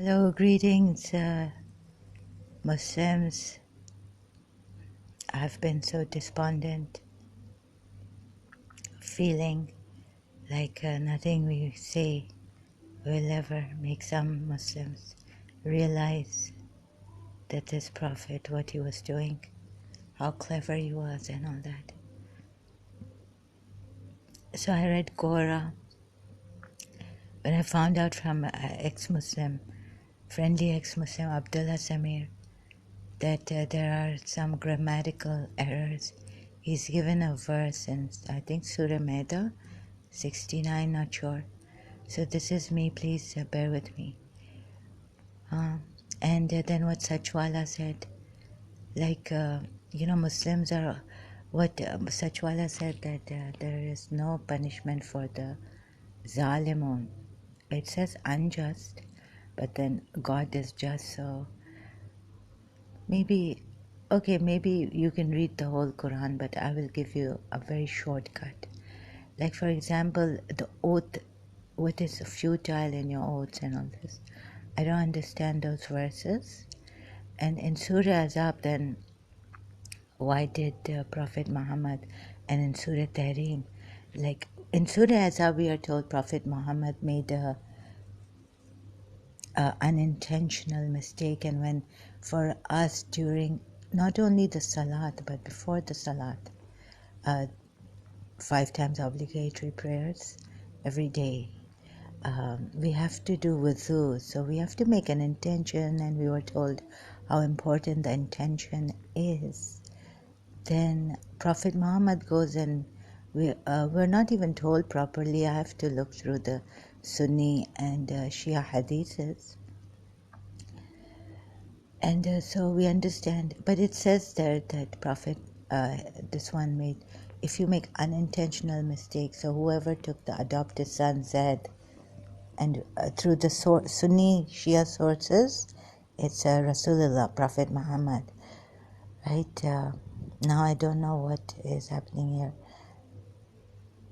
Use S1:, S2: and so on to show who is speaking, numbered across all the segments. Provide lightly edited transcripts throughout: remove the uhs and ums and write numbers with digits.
S1: Hello, greetings, Muslims. I've been so despondent, feeling like nothing we say will ever make some Muslims realize that this Prophet, what he was doing, how clever he was, and all that. So I read Quora, but I found out from ex-Muslim, friendly ex-Muslim Abdullah Samir, that there are some grammatical errors. He's given a verse in, I think, Surah Maida, 69, not sure. So this is me, please bear with me. And then what Sachwala said, like, Muslims are, what Sachwala said, that there is no punishment for the zalimun. It says unjust, but then God is just, so maybe, okay, maybe you can read the whole Quran, but I will give you a very shortcut. Like, for example, the oath, what is futile in your oaths and all this. I don't understand those verses. And in Surah Azab, then, why did Prophet Muhammad, and in Surah Tahrim, like, in Surah Azab, we are told Prophet Muhammad made a unintentional mistake, and when for us during not only the Salat, but before the Salat, 5 times obligatory prayers every day, we have to do wudu, so we have to make an intention, and we were told how important the intention is. Then Prophet Muhammad goes, and we're not even told properly. I have to look through the Sunni and Shia hadiths, and so we understand. But it says there that Prophet, this one made, if you make unintentional mistakes, so whoever took the adopted son Zaid, and through the Sunni Shia sources, it's Rasulullah, Prophet Muhammad, right? Now I don't know what is happening here.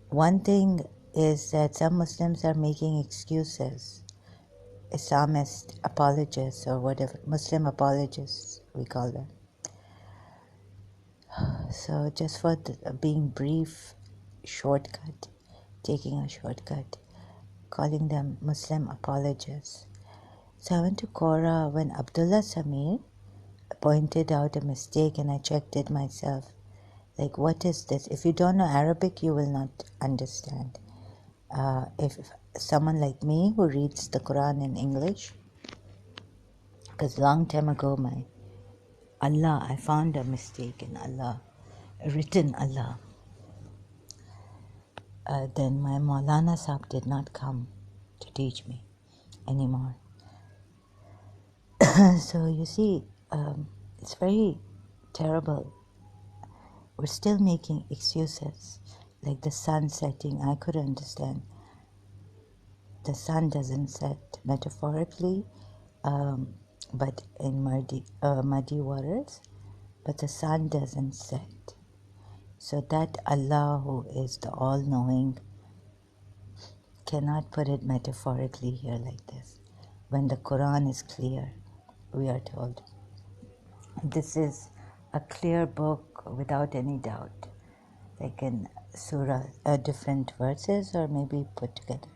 S1: One thing is that some Muslims are making excuses, Islamist apologists or whatever, Muslim apologists we call them. So just for being brief, shortcut, taking a shortcut, calling them Muslim apologists. So I went to Quora when Abdullah Samir pointed out a mistake, and I checked it myself. Like, what is this? If you don't know Arabic, you will not understand. If someone like me who reads the Quran in English, because long time ago I found a mistake in Allah, written Allah. Then my Maulana Sahib did not come to teach me anymore. So you see, it's very terrible. We're still making excuses, like the sun setting. I could understand. The sun doesn't set metaphorically, but in muddy waters, but the sun doesn't set. So that Allah, who is the all-knowing, cannot put it metaphorically here like this. When the Quran is clear, we are told. This is a clear book without any doubt. Like in surah, different verses, or maybe put together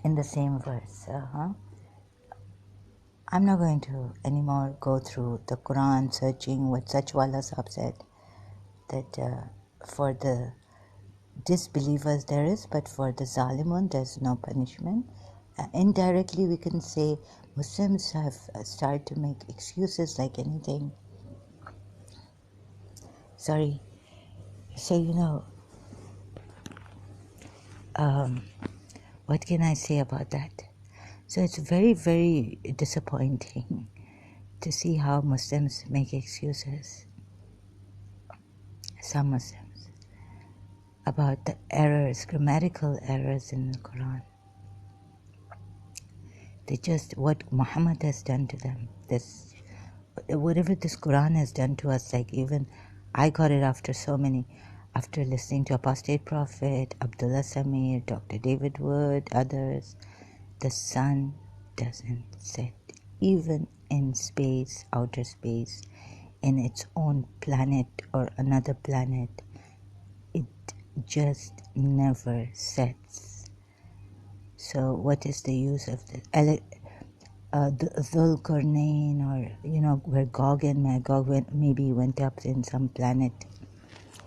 S1: in the same verse. I'm not going to anymore go through the Quran searching what Sachwala Sahib said, that for the disbelievers there is, but for the Zalimun there's no punishment. Indirectly we can say Muslims have started to make excuses like anything. Sorry. So, what can I say about that? So it's very, very disappointing to see how Muslims make excuses, some Muslims, about the errors, grammatical errors in the Quran. They just, what Muhammad has done to them, whatever this Quran has done to us, like even I got it after so many, after listening to Apostate Prophet, Abdullah Samir, Dr. David Wood, others, the sun doesn't set. Even in space, outer space, in its own planet or another planet, it just never sets. So what is the use of the Dhul-Qarnayn, or where Gog and Magog maybe went up in some planet,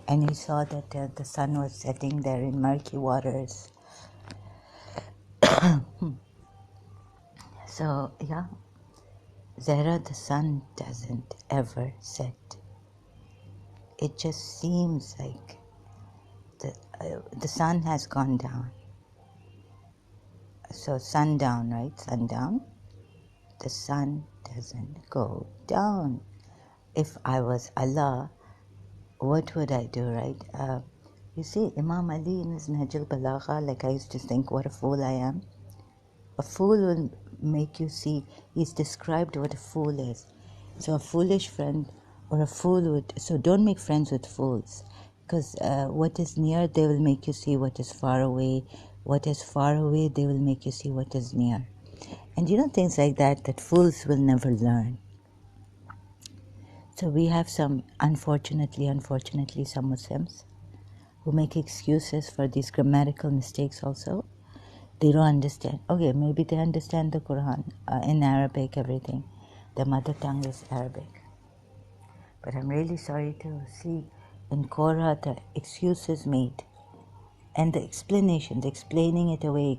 S1: and he saw that the sun was setting there in murky waters. So yeah, Zahra, the sun doesn't ever set. It just seems like the sun has gone down. So sundown, right? Sundown. The sun doesn't go down. If I was Allah, what would I do, right? You see, Imam Ali in his Nahj al-Balagha, like I used to think, what a fool I am. A fool will make you see, he's described what a fool is. So a foolish friend or a fool would, so don't make friends with fools, because what is near, they will make you see what is far away. What is far away, they will make you see what is near. And things like that fools will never learn. So we have some, unfortunately, some Muslims who make excuses for these grammatical mistakes also. They don't understand. Okay, maybe they understand the Quran in Arabic, everything. Their mother tongue is Arabic. But I'm really sorry to see in Korah the excuses made and the explanation, the explaining it away.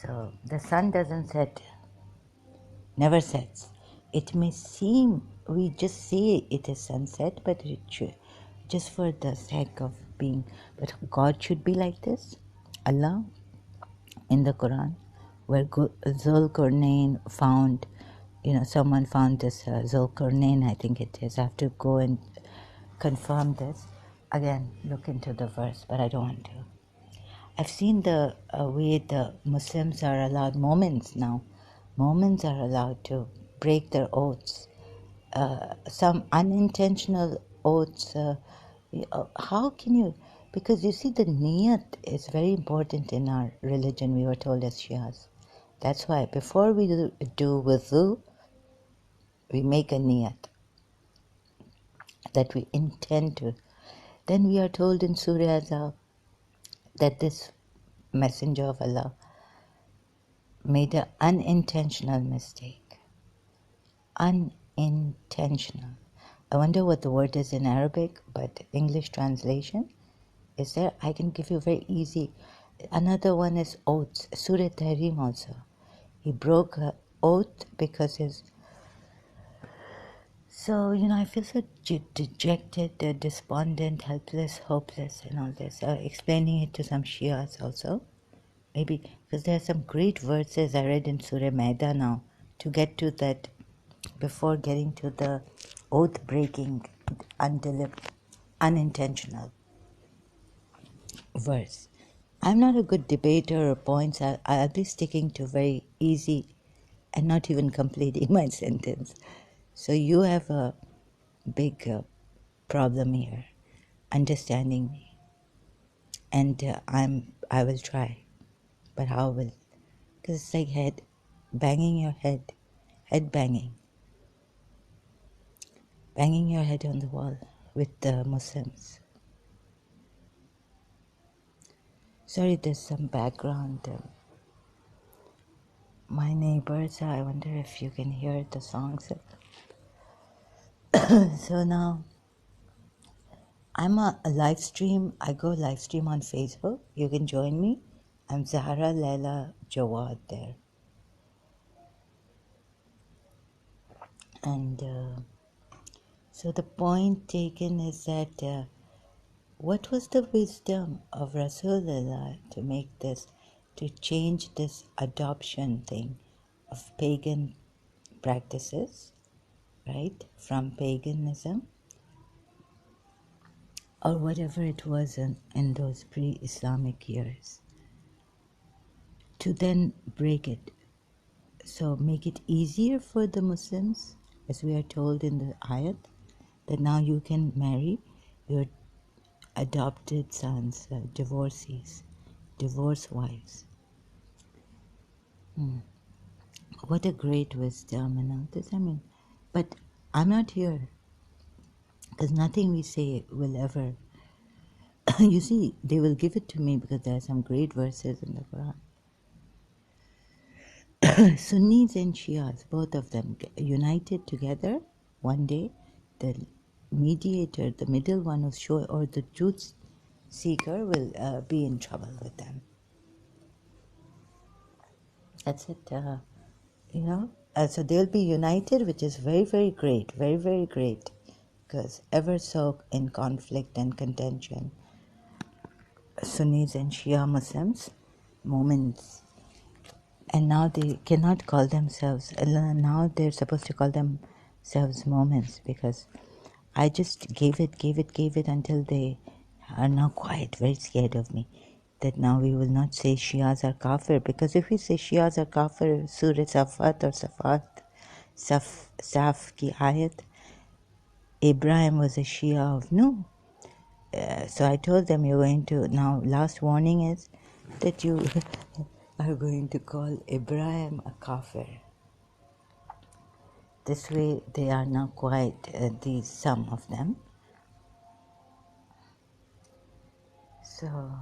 S1: So the sun doesn't set, never sets. It may seem, we just say it is sunset, but it should, just for the sake of being, but God should be like this. Allah in the Quran, where Zulkarnain found, someone found this Zulkarnain, I think it is. I have to go and confirm this. Again, look into the verse, but I don't want to. I've seen the way the Muslims are allowed, Moments are allowed to break their oaths. Some unintentional oaths. How can you? Because you see, the niyat is very important in our religion, we were told as Shias. That's why before we do wudu, we make a niyat that we intend to. Then we are told in Surah Azab that this messenger of Allah made an unintentional mistake. Unintentional. I wonder what the word is in Arabic, but English translation is there. I can give you very easy. Another one is oaths. Surah Tahrim also. He broke an oath because his... So, I feel so dejected, despondent, helpless, hopeless, and all this. Explaining it to some Shias also. Maybe because there are some great verses I read in Surah Maida now to get to that before getting to the oath-breaking, unintentional verse. I'm not a good debater or points. I'll be sticking to very easy and not even completing my sentence. So you have a big problem here, understanding me. And I will try. But how will? Because it's like banging your head banging your head on the wall with the Muslims. Sorry, there's some background. My neighbors, I wonder if you can hear the songs. So now, I'm a live stream. I go live stream on Facebook. You can join me. I'm Zahra Laila Jawad there. And so the point taken is that what was the wisdom of Rasulullah to make this, to change this adoption thing of pagan practices, right, from paganism or whatever it was in those pre-Islamic years, to then break it. So make it easier for the Muslims, as we are told in the ayat, that now you can marry your adopted sons, divorcees, divorce wives. What a great wisdom and all this. I mean, but I'm not here because nothing we say will ever. You see, they will give it to me because there are some great verses in the Quran. Sunnis and Shias, both of them united together one day. The mediator, the middle one who's sure, or the truth seeker will be in trouble with them. That's it. So they'll be united, which is very, very great, very, very great, because ever so in conflict and contention, Sunnis and Shia Muslims, moments, and now they cannot call themselves, now they're supposed to call themselves moments, because I just gave it until they are now quiet, very scared of me. That now we will not say Shias are kafir, because if we say Shias are kafir, Surah Safat or Saf ki ayat, Abraham was a Shia of no. So I told them, you're going to, now last warning is that you are going to call Abraham a kafir. This way they are now quiet, some of them. So,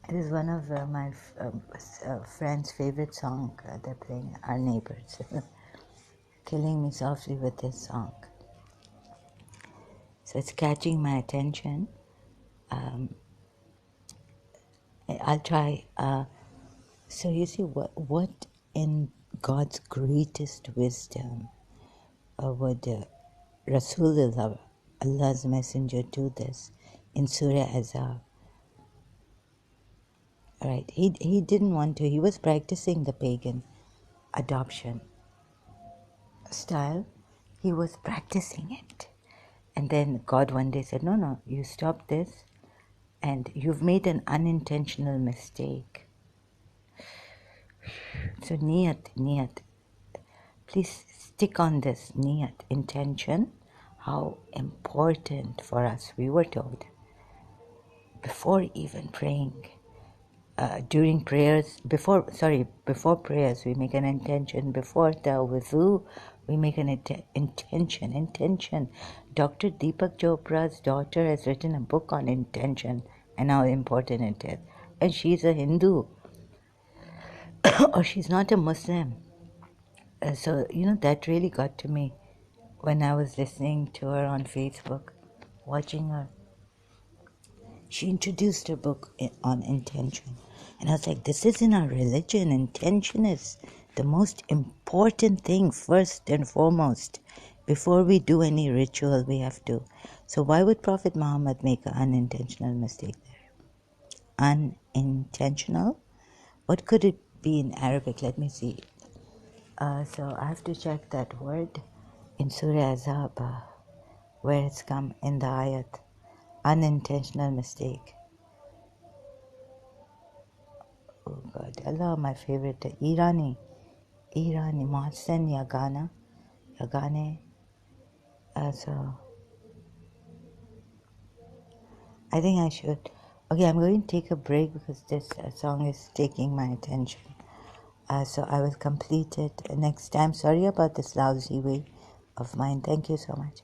S1: it is one of my friends' favorite song. They're playing Our Neighbors. Killing me softly with this song. So it's catching my attention. I'll try. So you see, what in God's greatest wisdom would Rasulullah, Allah's messenger, do this in Surah Azab? Right? He didn't want to. He was practicing the pagan adoption style. He was practicing it, and then God one day said, "No, you stop this, and you've made an unintentional mistake." So niyat. Please stick on this niyat, intention, how important for us. We were told before even praying, during prayers, before prayers, we make an intention. Before the wudu, we make an intention. Dr. Deepak Chopra's daughter has written a book on intention and how important it is. And she's a Hindu, or she's not a Muslim. So, that really got to me when I was listening to her on Facebook, watching her. She introduced her book on intention. And I was like, this is in our religion. Intention is the most important thing, first and foremost. Before we do any ritual, we have to. So why would Prophet Muhammad make an unintentional mistake there? Unintentional? What could it be in Arabic? Let me see. So I have to check that word in Surah Azab, where it's come in the ayat. Unintentional mistake. Oh God, Allah, my favorite, Irani, Mohsen Yagane. So I think I should. Okay, I'm going to take a break because this song is taking my attention. So I will complete it next time. Sorry about this lousy way of mine. Thank you so much.